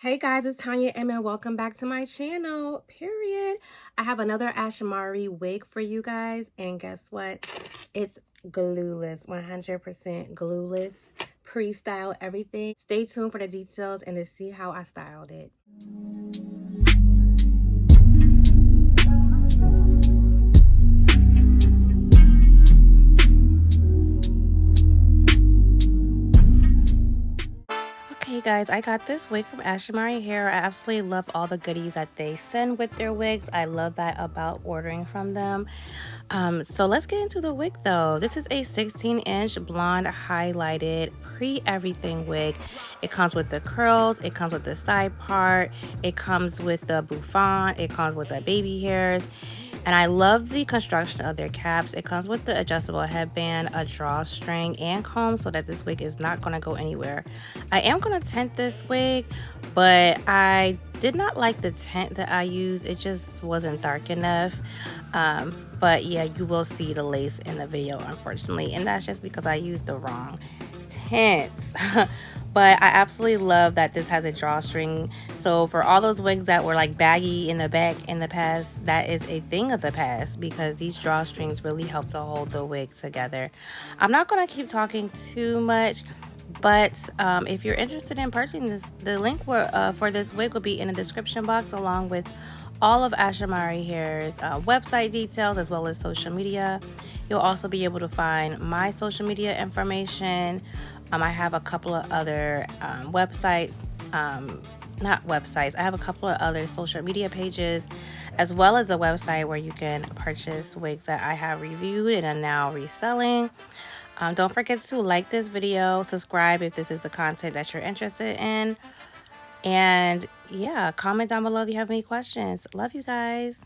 Hey guys, it's Tanya M and welcome back to my channel, period. I have another Ashimary wig for you guys, and guess what? It's glueless, 100% glueless, pre-style everything. Stay tuned for the details and to see how I styled it. Okay guys, I got this wig from Ashimary Hair. I absolutely love all the goodies that they send with their wigs. I love that about ordering from them. So let's get into the wig though. This is a 16-inch blonde highlighted pre-everything wig. It comes with the curls, it comes with the side part, it comes with the bouffant, it comes with the baby hairs. And I love the construction of their caps. It comes with the adjustable headband, a drawstring, and comb so that this wig is not going to go anywhere. I am going to tint this wig, but I did not like the tint that I used. It just wasn't dark enough. But yeah, you will see the lace in the video, unfortunately. And that's just because I used the wrong tints. But I absolutely love that this has a drawstring. So for all those wigs that were like baggy in the back in the past, that is a thing of the past because these drawstrings really help to hold the wig together. I'm not going to keep talking too much, but if you're interested in purchasing this, the link for this wig will be in the description box, along with all of Ashimary Hair's website details as well as social media. You'll also be able to find my social media information. I have a couple of other websites, not websites, I have a couple of other social media pages, as well as a website where you can purchase wigs that I have reviewed and are now reselling. Don't forget to like this video, subscribe if this is the content that you're interested in, and yeah, comment down below if you have any questions. Love you guys.